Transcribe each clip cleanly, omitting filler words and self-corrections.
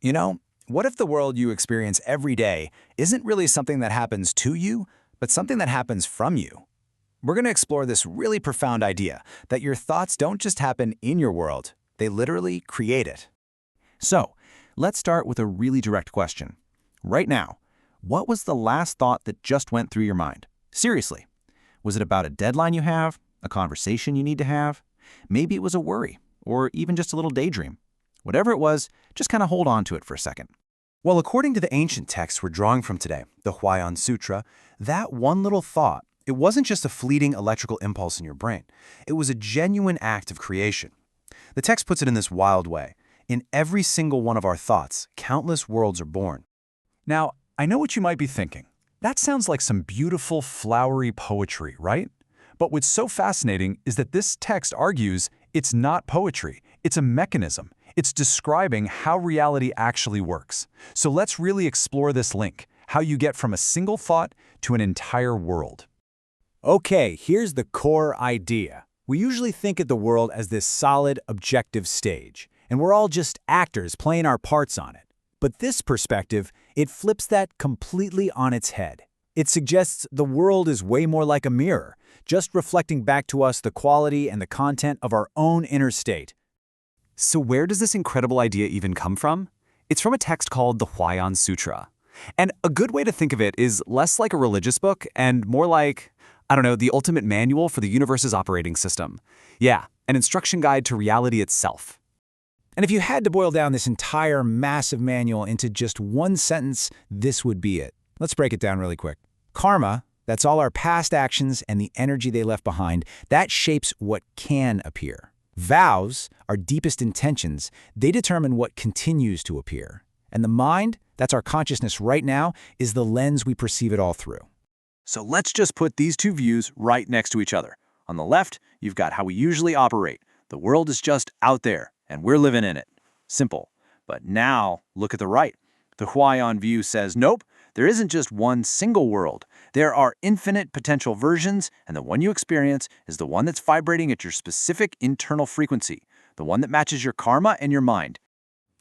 You know, what if the world you experience every day isn't really something that happens to you, but something that happens from you? We're going to explore this really profound idea that your thoughts don't just happen in your world, they literally create it. So, let's start with a really direct question. Right now, what was the last thought that just went through your mind? Seriously. Was it about a deadline you have, a conversation you need to have? Maybe it was a worry, or even just a little daydream. Whatever it was, just kind of hold on to it for a second. Well, according to the ancient text we're drawing from today, the Huayan Sutra, that one little thought, it wasn't just a fleeting electrical impulse in your brain. It was a genuine act of creation. The text puts it in this wild way. In every single one of our thoughts, countless worlds are born. Now, I know what you might be thinking. That sounds like some beautiful, flowery poetry, right? But what's so fascinating is that this text argues it's not poetry, it's a mechanism. It's describing how reality actually works. So let's really explore this link, how you get from a single thought to an entire world. Okay, here's the core idea. We usually think of the world as this solid, objective stage, and we're all just actors playing our parts on it. But this perspective, it flips that completely on its head. It suggests the world is way more like a mirror, just reflecting back to us the quality and the content of our own inner state. So where does this incredible idea even come from? It's from a text called the Huayan Sutra. And a good way to think of it is less like a religious book and more like, I don't know, the ultimate manual for the universe's operating system. Yeah, an instruction guide to reality itself. And if you had to boil down this entire massive manual into just one sentence, this would be it. Let's break it down really quick. Karma, that's all our past actions and the energy they left behind, that shapes what can appear. Vows, our deepest intentions, they determine what continues to appear. And the mind, that's our consciousness right now, is the lens we perceive it all through. So let's just put these two views right next to each other. On the left, you've got how we usually operate. The world is just out there, and we're living in it. Simple. But now, look at the right. The Huayan view says, nope, there isn't just one single world. There are infinite potential versions, and the one you experience is the one that's vibrating at your specific internal frequency, the one that matches your karma and your mind.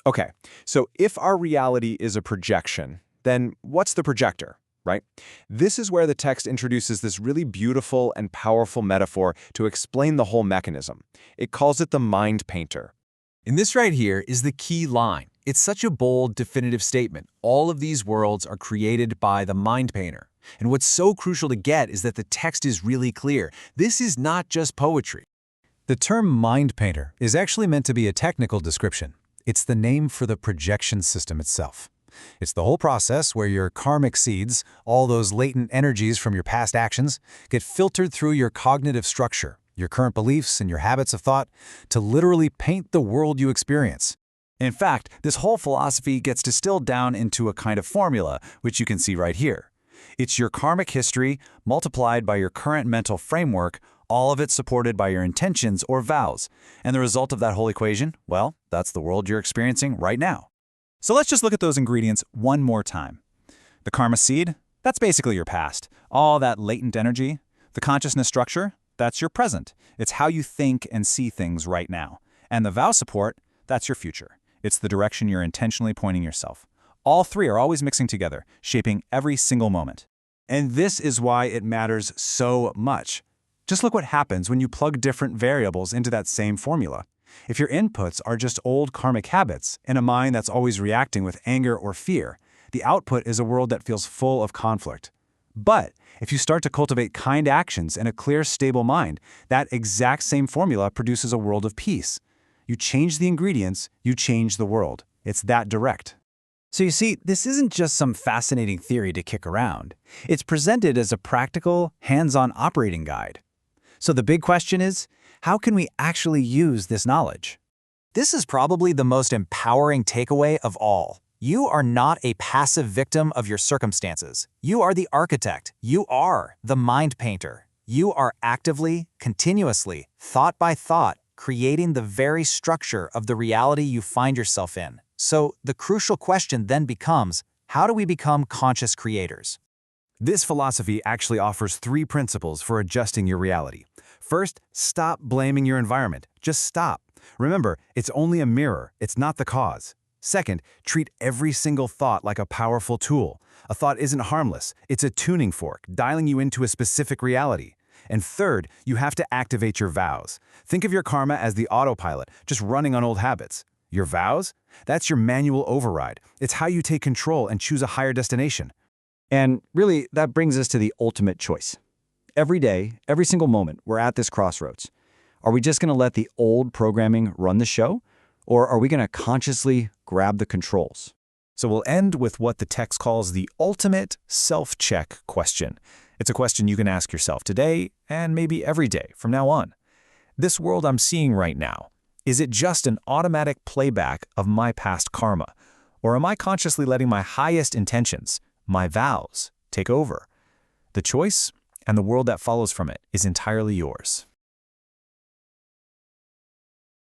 Okay, so if our reality is a projection, then what's the projector, right? This is where the text introduces this really beautiful and powerful metaphor to explain the whole mechanism. It calls it the mind painter. And this right here is the key line. It's such a bold, definitive statement. All of these worlds are created by the mind painter. And what's so crucial to get is that the text is really clear. This is not just poetry. The term mind painter is actually meant to be a technical description. It's the name for the projection system itself. It's the whole process where your karmic seeds, all those latent energies from your past actions, get filtered through your cognitive structure, your current beliefs and your habits of thought, to literally paint the world you experience. In fact, this whole philosophy gets distilled down into a kind of formula, which you can see right here. It's your karmic history multiplied by your current mental framework, all of it supported by your intentions or vows. And the result of that whole equation, well, that's the world you're experiencing right now. So let's just look at those ingredients one more time. The karma seed, that's basically your past. All that latent energy. The consciousness structure, that's your present. It's how you think and see things right now. And the vow support, that's your future. It's the direction you're intentionally pointing yourself. All three are always mixing together, shaping every single moment. And this is why it matters so much. Just look what happens when you plug different variables into that same formula. If your inputs are just old karmic habits in a mind that's always reacting with anger or fear, the output is a world that feels full of conflict. But if you start to cultivate kind actions and a clear, stable mind, that exact same formula produces a world of peace. You change the ingredients, you change the world. It's that direct. So you see, this isn't just some fascinating theory to kick around. It's presented as a practical, hands-on operating guide. So the big question is, how can we actually use this knowledge? This is probably the most empowering takeaway of all. You are not a passive victim of your circumstances. You are the architect. You are the mind painter. You are actively, continuously, thought by thought, creating the very structure of the reality you find yourself in. So the crucial question then becomes, how do we become conscious creators? This philosophy actually offers 3 principles for adjusting your reality. First, stop blaming your environment. Just stop. Remember, it's only a mirror. It's not the cause. Second, treat every single thought like a powerful tool. A thought isn't harmless. It's a tuning fork, dialing you into a specific reality. And third, you have to activate your vows. Think of your karma as the autopilot, just running on old habits. Your vows? That's your manual override. It's how you take control and choose a higher destination. And really, that brings us to the ultimate choice. Every day, every single moment, we're at this crossroads. Are we just going to let the old programming run the show? Or are we going to consciously grab the controls? So we'll end with what the text calls the ultimate self-check question. It's a question you can ask yourself today and maybe every day from now on. This world I'm seeing right now, is it just an automatic playback of my past karma? Or am I consciously letting my highest intentions, my vows, take over? The choice and the world that follows from it is entirely yours.